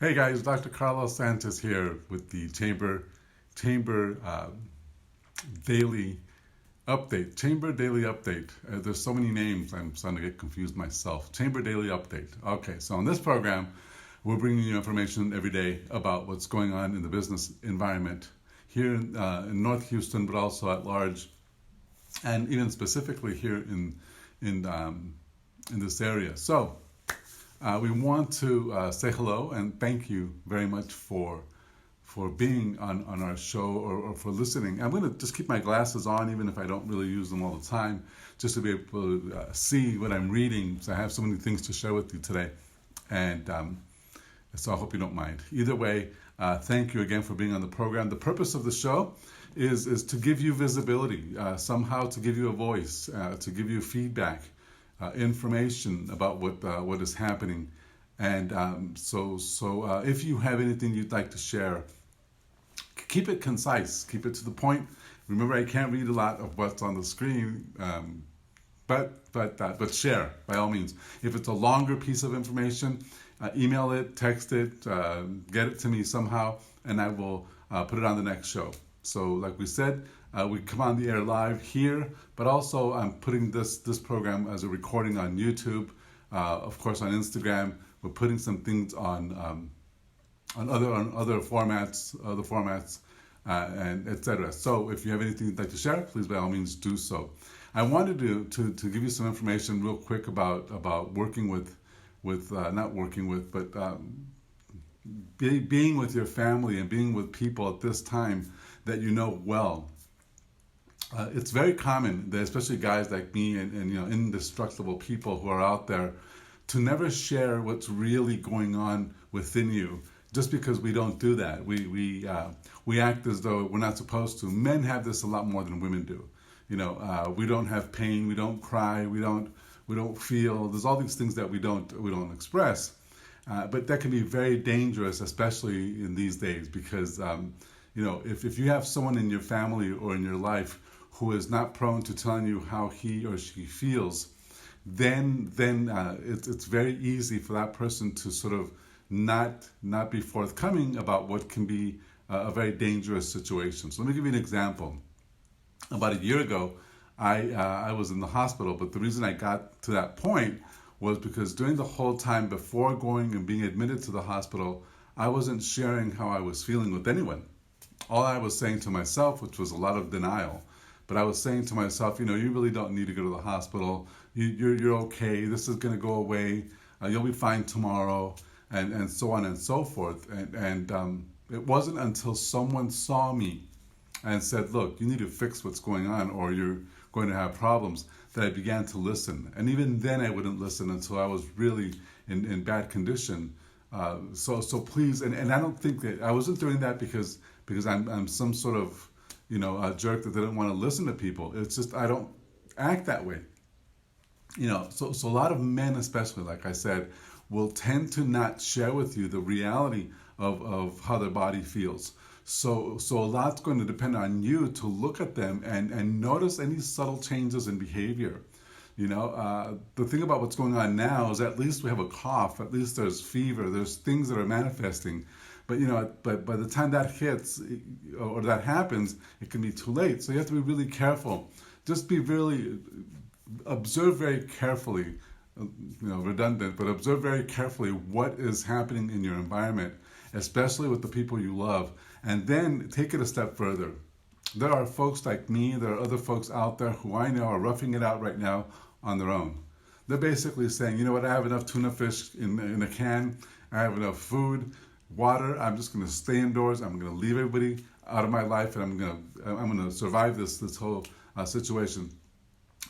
Hey guys, Dr. Carlos Sanchez here with the Chamber Daily Update. Chamber Daily Update. There's so many names, I'm starting to get confused myself. Chamber Daily Update. Okay, so on this program, we're bringing you information every day about what's going on in the business environment here in North Houston, but also at large, and even specifically here in this area. So we want to say hello and thank you very much for being on our show or for listening. I'm going to just keep my glasses on even if I don't really use them all the time, just to be able to see what I'm reading. So I have so many things to share with you today, and so I hope you don't mind. Either way, thank you again for being on the program. The purpose of the show is to give you visibility, somehow to give you a voice, to give you feedback, information about what is happening. And so if you have anything you'd like to share, keep it concise, keep it to the point. Remember, I can't read a lot of what's on the screen, but share by all means. If it's a longer piece of information, email it, text it, get it to me somehow, and I will put it on the next show. So, like we said, we come on the air live here, but also I'm putting this program as a recording on YouTube, of course on Instagram. We're putting some things on other formats, and etc. So if you have anything you'd like to share, please by all means do so. I wanted to give you some information real quick about working with not working with, but being with your family and being with people at this time that you know well. It's very common that especially guys like me and indestructible people who are out there to never share what's really going on within you, just because we don't do that. We act as though we're not supposed to. Men have this a lot more than women do. We don't have pain, we don't cry, we don't feel. There's all these things that we don't express, but that can be very dangerous, especially in these days, because if you have someone in your family or in your life who is not prone to telling you how he or she feels, then it's very easy for that person to sort of not be forthcoming about what can be a very dangerous situation. So let me give you an example. About a year ago, I was in the hospital, but the reason I got to that point was because during the whole time before going and being admitted to the hospital, I wasn't sharing how I was feeling with anyone. All I was saying to myself, which was a lot of denial, but I was saying to myself, you really don't need to go to the hospital. You're okay. This is going to go away. You'll be fine tomorrow, and so on and so forth. And it wasn't until someone saw me and said, look, you need to fix what's going on or you're going to have problems, that I began to listen. And even then I wouldn't listen until I was really in bad condition. So please, and I don't think that I wasn't doing that because I'm some sort of a jerk that didn't want to listen to people. It's just I don't act that way. So a lot of men, especially, like I said, will tend to not share with you the reality of how their body feels. So a lot's going to depend on you to look at them and notice any subtle changes in behavior. The thing about what's going on now is at least we have a cough, at least there's fever, there's things that are manifesting. But by the time that hits or that happens, it can be too late. So you have to be really careful. Just be really, observe very carefully, redundant, but observe very carefully what is happening in your environment, especially with the people you love, and then take it a step further. There are folks like me, there are other folks out there who I know are roughing it out right now on their own. They're basically saying, you know what, I have enough tuna fish in a can, I have enough food, water, I'm just going to stay indoors, I'm going to leave everybody out of my life, and I'm going to survive this whole situation.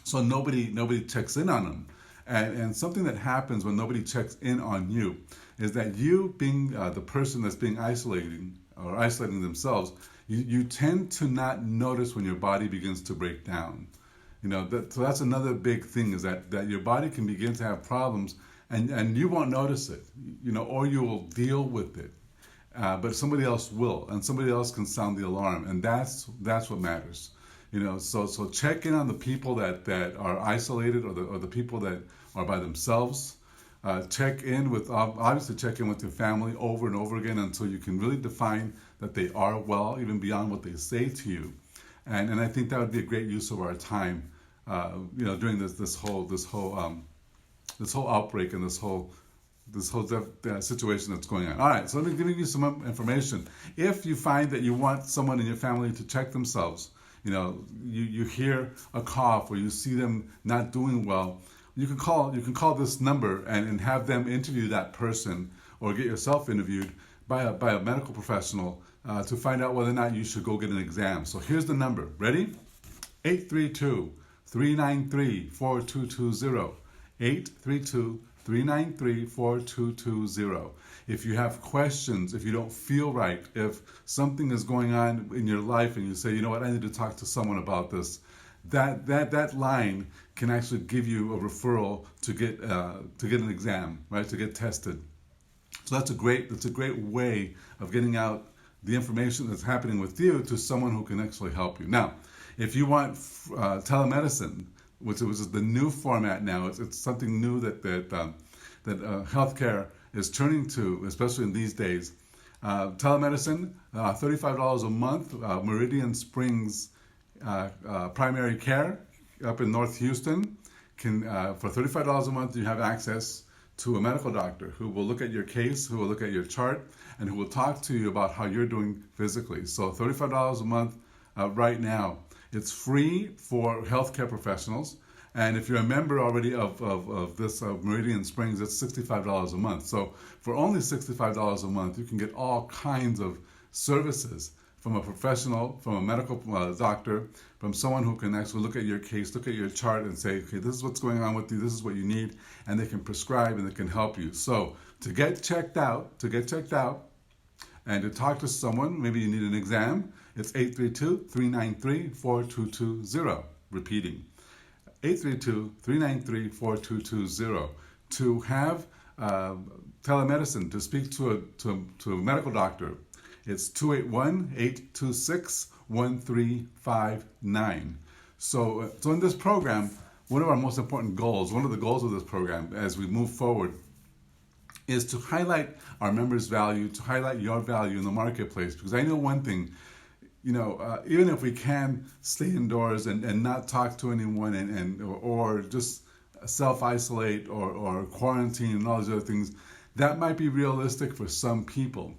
So nobody checks in on them. And something that happens when nobody checks in on you is that you, being the person that's being isolating themselves, you tend to not notice when your body begins to break down. So that's another big thing, is that your body can begin to have problems and you won't notice it, or you will deal with it. But somebody else will, and somebody else can sound the alarm, and that's what matters. So check in on the people that are isolated, or the people that are by themselves. check in with, obviously check in with your family over and over again until you can really define that they are well, even beyond what they say to you. And I think that would be a great use of our time, during this whole outbreak and this whole situation that's going on. All right, so let me give you some information. If you find that you want someone in your family to check themselves, you hear a cough or you see them not doing well, you can call this number and have them interview that person or get yourself interviewed by a medical professional to find out whether or not you should go get an exam. So here's the number. Ready? 832-393-4220. 832-393-4220. If you have questions, if you don't feel right, if something is going on in your life and you say, you know what, I need to talk to someone about this, that line can actually give you a referral to get an exam, right? To get tested. So that's a great way of getting out the information that's happening with you to someone who can actually help you. Now, if you want telemedicine, which is the new format now, it's something new that healthcare is turning to, especially in these days. Telemedicine, $35 a month, Meridian Springs Primary Care up in North Houston. For $35 a month, you have access to a medical doctor who will look at your case, who will look at your chart, and who will talk to you about how you're doing physically. So $35 a month right now. It's free for healthcare professionals. And if you're a member already of this Meridian Springs, it's $65 a month. So for only $65 a month, you can get all kinds of services from a professional, from a medical doctor, from someone who can actually look at your case, look at your chart and say, okay, this is what's going on with you, this is what you need, and they can prescribe and they can help you. So to get checked out, and to talk to someone, maybe you need an exam, it's 832-393-4220. Repeating, 832-393-4220. To have telemedicine, to speak to a medical doctor, it's 281-826-1359. So in this program, one of our most important goals, one of the goals of this program as we move forward, is to highlight our members' value, to highlight your value in the marketplace. Because I know one thing, even if we can stay indoors and not talk to anyone or just self-isolate or quarantine and all these other things, that might be realistic for some people,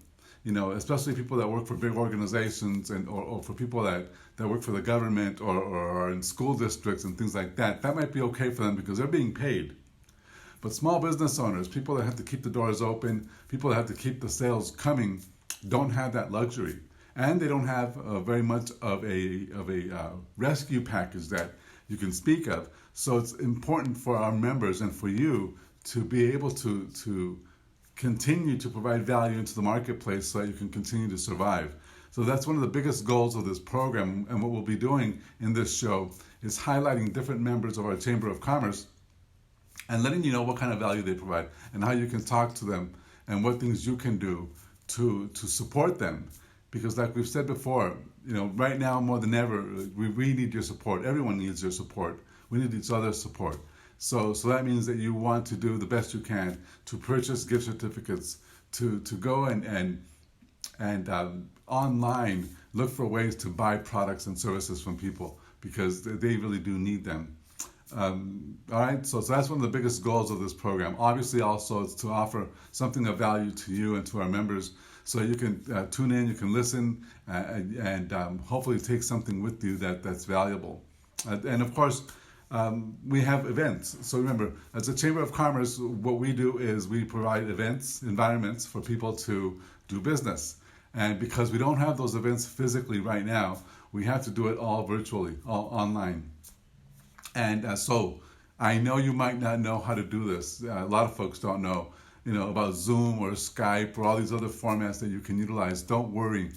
especially people that work for big organizations or for people that work for the government or are in school districts and things like that. That might be okay for them because they're being paid. But small business owners, people that have to keep the doors open, people that have to keep the sales coming, don't have that luxury. And they don't have very much of a rescue package that you can speak of. So it's important for our members and for you to be able to continue to provide value into the marketplace so that you can continue to survive. So that's one of the biggest goals of this program. And what we'll be doing in this show is highlighting different members of our Chamber of Commerce and letting you know what kind of value they provide and how you can talk to them and what things you can do to support them. Because like we've said before, right now more than ever, we really need your support. Everyone needs your support. We need each other's support. So that means that you want to do the best you can to purchase gift certificates, to go and online look for ways to buy products and services from people because they really do need them. All right, so that's one of the biggest goals of this program. Obviously, also, it's to offer something of value to you and to our members, so you can tune in, you can listen, and hopefully take something with you that's valuable. And of course, we have events. So remember, as a Chamber of Commerce, what we do is we provide events, environments for people to do business. And because we don't have those events physically right now, we have to do it all virtually, all online. And so I know you might not know how to do this. A lot of folks don't know, about Zoom or Skype or all these other formats that you can utilize. Don't worry.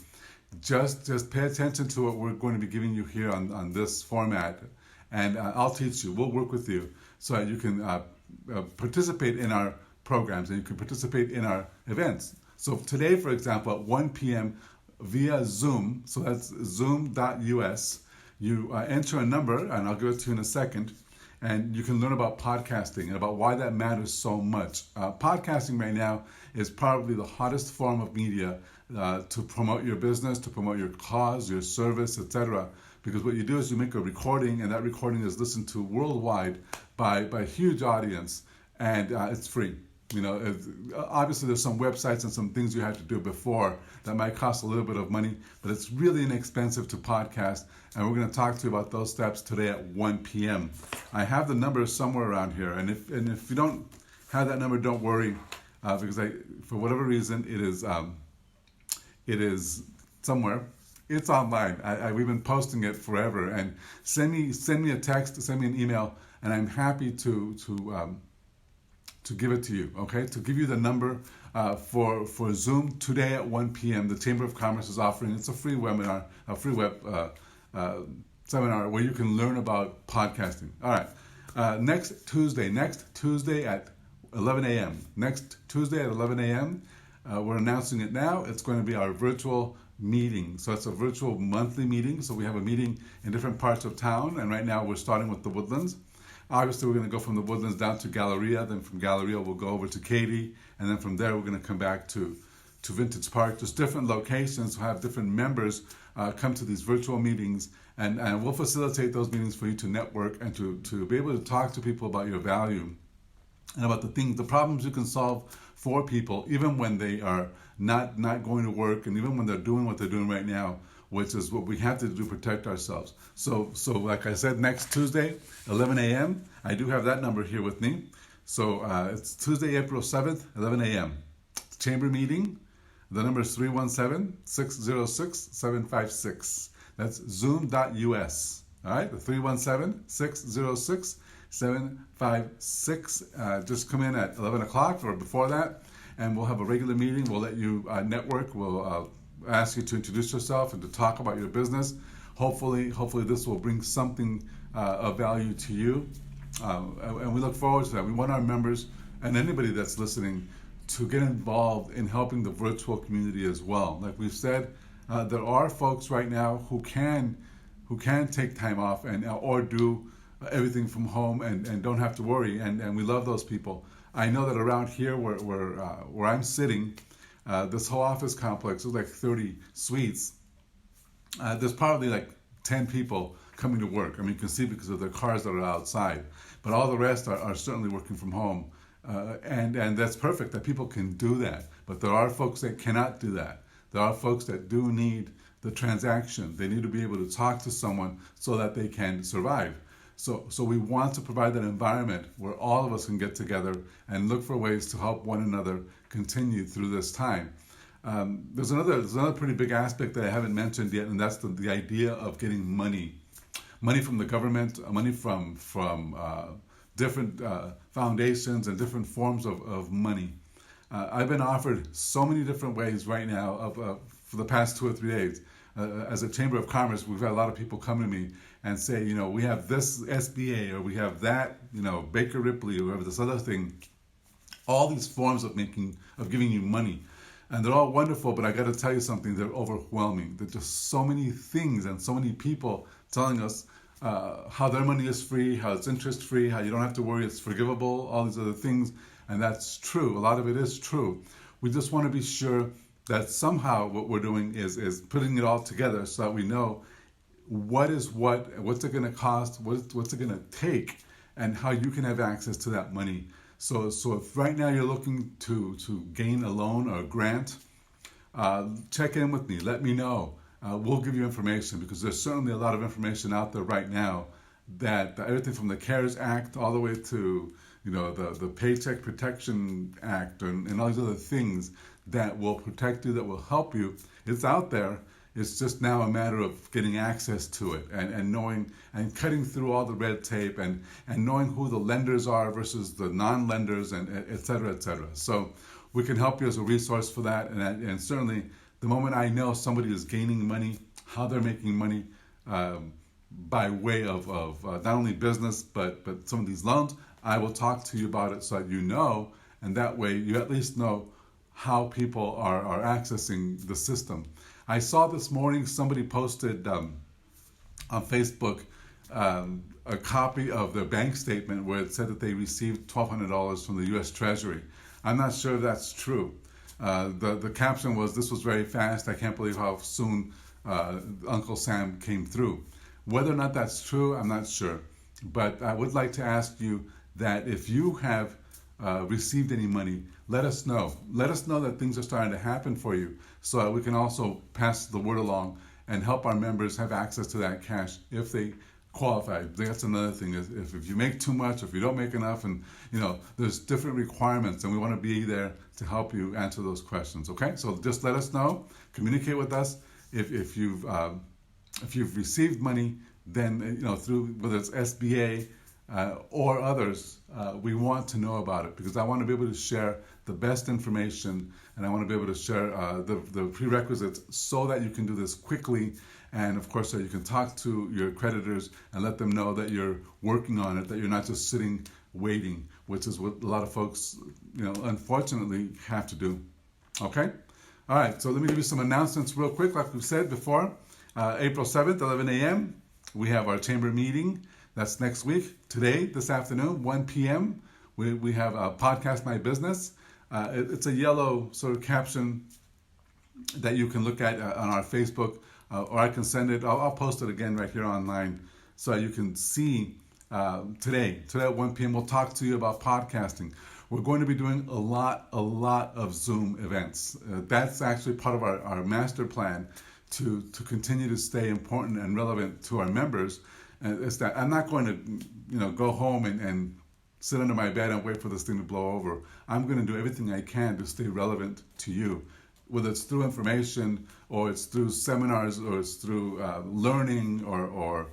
Just pay attention to what we're going to be giving you here on this format. And I'll teach you. We'll work with you so that you can participate in our programs and you can participate in our events. So today, for example, at 1 p.m. via Zoom, so that's zoom.us, you enter a number, and I'll give it to you in a second, and you can learn about podcasting and about why that matters so much. Podcasting right now is probably the hottest form of media to promote your business, to promote your cause, your service, etc. Because what you do is you make a recording, and that recording is listened to worldwide by a huge audience, and it's free. Obviously there's some websites and some things you have to do before that might cost a little bit of money, but it's really inexpensive to podcast, and we're going to talk to you about those steps today at 1 p.m. I have the number somewhere around here, and if you don't have that number, don't worry, because for whatever reason it is somewhere. It's online. We've been posting it forever, and send me a text, send me an email, and I'm happy to give it to you, okay? To give you the number for Zoom today at 1 p.m. The Chamber of Commerce is offering, it's a free webinar, a free web seminar where you can learn about podcasting. All right, next Tuesday at 11 a.m. Next Tuesday at 11 a.m., we're announcing it now. It's going to be our virtual meeting. So it's a virtual monthly meeting. So we have a meeting in different parts of town, and right now we're starting with the Woodlands. Obviously, we're going to go from the Woodlands down to Galleria. Then from Galleria, we'll go over to Katy. And then from there, we're going to come back to Vintage Park. Just different locations. We'll have different members come to these virtual meetings. And we'll facilitate those meetings for you to network and to be able to talk to people about your value and about the problems you can solve for people, even when they are not going to work, and even when they're doing what they're doing right now, which is what we have to do to protect ourselves. So like I said, next Tuesday, 11 a.m., I do have that number here with me. So it's Tuesday, April 7th, 11 a.m. Chamber meeting. The number is 317-606-756. That's zoom.us. All right, the 317-606-756. Just come in at 11 o'clock or before that, and we'll have a regular meeting. We'll let you network. We'll ask you to introduce yourself and to talk about your business. Hopefully this will bring something of value to you. And we look forward to that. We want our members and anybody that's listening to get involved in helping the virtual community as well. Like we've said, there are folks right now who can take time off or do everything from home and don't have to worry. And we love those people. I know that around here where I'm sitting, this whole office complex is like 30 suites. There's probably like 10 people coming to work. I mean, you can see because of their cars that are outside. But all the rest are certainly working from home. And that's perfect that people can do that. But there are folks that cannot do that. There are folks that do need the transaction. They need to be able to talk to someone so that they can survive. So we want to provide that environment where all of us can get together and look for ways to help one another continue through this time. There's another pretty big aspect that I haven't mentioned yet, and that's the idea of getting money from the government, money from different foundations and different forms of money. I've been offered so many different ways right now for the past 2 or 3 days. As a Chamber of Commerce, we've had a lot of people come to me and say, we have this SBA or we have that, Baker Ripley or whatever, this other thing. All these forms of giving you money. And they're all wonderful, but I got to tell you something, they're overwhelming. There's just so many things and so many people telling us how their money is free, how it's interest free, how you don't have to worry, it's forgivable, all these other things. And that's true. A lot of it is true. We just want to be sure that somehow what we're doing is putting it all together so that we know what's it going to cost, what's it going to take, and how you can have access to that money. So if right now you're looking to gain a loan or a grant, check in with me. Let me know. We'll give you information, because there's certainly a lot of information out there right now that everything from the CARES Act all the way to the Paycheck Protection Act and all these other things that will protect you, that will help you. It's out there. It's just now a matter of getting access to it and knowing and cutting through all the red tape and knowing who the lenders are versus the non-lenders and et cetera, et cetera. So we can help you as a resource for that. And certainly the moment I know somebody is gaining money, how they're making money by way of not only business, but some of these loans, I will talk to you about it so that you know, and that way you at least know how people are accessing the system. I saw this morning somebody posted on Facebook a copy of their bank statement where it said that they received $1,200 from the U.S. Treasury. I'm not sure if that's true. The caption was, "This was very fast. I can't believe how soon Uncle Sam came through." Whether or not that's true, I'm not sure. But I would like to ask you that if you have received any money, let us know. Let us know that things are starting to happen for you so that we can also pass the word along and help our members have access to that cash if they qualify. That's another thing. Is if you make too much, or if you don't make enough, and there's different requirements, and we want to be there to help you answer those questions. Okay, so just let us know. Communicate with us if you've received money. Then through whether it's SBA or others, we want to know about it because I want to be able to share the best information, and I want to be able to share the prerequisites so that you can do this quickly. And of course, so you can talk to your creditors and let them know that you're working on it, that you're not just sitting waiting, which is what a lot of folks, unfortunately have to do. Okay? All right, so let me give you some announcements real quick. Like we said before, April 7th, 11 a.m., we have our chamber meeting. That's next week. Today, this afternoon, 1 p.m., we have Podcast My Business. It's a yellow sort of caption that you can look at on our Facebook. Or I can send it. I'll post it again right here online so you can see today at 1 p.m. We'll talk to you about podcasting. We're going to be doing a lot of Zoom events. That's actually part of our master plan to continue to stay important and relevant to our members. And it's that I'm not going to go home and sit under my bed and wait for this thing to blow over. I'm going to do everything I can to stay relevant to you, whether it's through information or it's through seminars or it's through learning or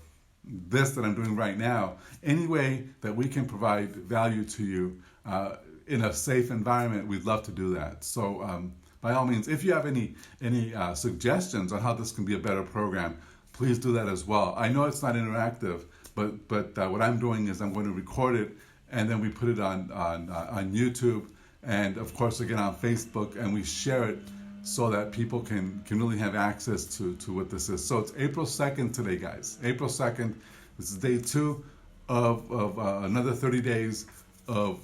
this that I'm doing right now. Any way that we can provide value to you in a safe environment, we'd love to do that. So by all means, if you have any suggestions on how this can be a better program, please do that as well. I know it's not interactive, but what I'm doing is I'm going to record it and then we put it on YouTube and of course again on Facebook, and we share it so that people can really have access to what this is. So it's April 2nd today, guys. April 2nd. This is day 2 of another 30 days of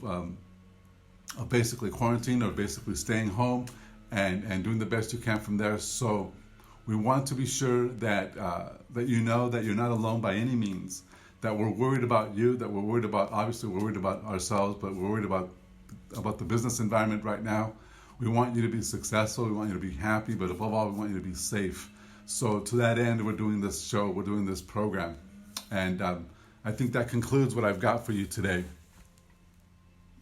basically quarantine, or basically staying home and doing the best you can from there. So we want to be sure that you know that you're not alone by any means, that we're worried about you, that we're worried about, obviously we're worried about ourselves, but we're worried about the business environment right now. We want you to be successful, we want you to be happy, but above all, we want you to be safe. So to that end, we're doing this show, we're doing this program. And I think that concludes what I've got for you today.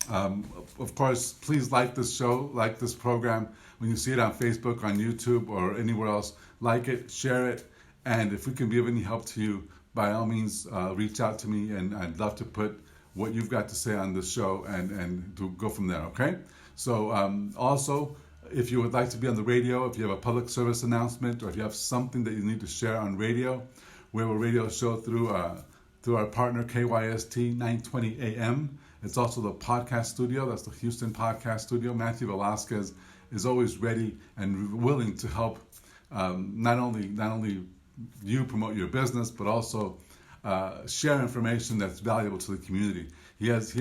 Of course, please like this show, like this program. When you see it on Facebook, on YouTube, or anywhere else, like it, share it. And if we can be of any help to you, by all means, reach out to me, and I'd love to put what you've got to say on this show and to go from there, okay? So also, if you would like to be on the radio, if you have a public service announcement, or if you have something that you need to share on radio, we have a radio show through our partner KYST 920 AM. It's also the podcast studio. That's the Houston Podcast Studio. Matthew Velasquez is always ready and willing to help not only you promote your business, but also share information that's valuable to the community. He has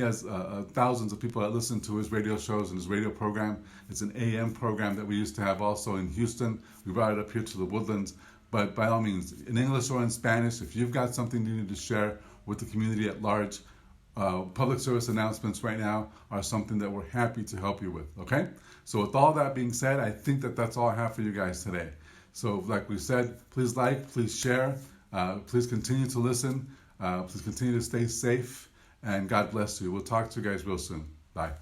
thousands of people that listen to his radio shows and his radio program. It's an AM program that we used to have also in Houston. We brought it up here to the Woodlands. But by all means, in English or in Spanish, if you've got something you need to share with the community at large, public service announcements right now are something that we're happy to help you with, okay? So with all that being said, I think that's all I have for you guys today. So like we said, please like, please share, please continue to listen, please continue to stay safe, and God bless you. We'll talk to you guys real soon. Bye.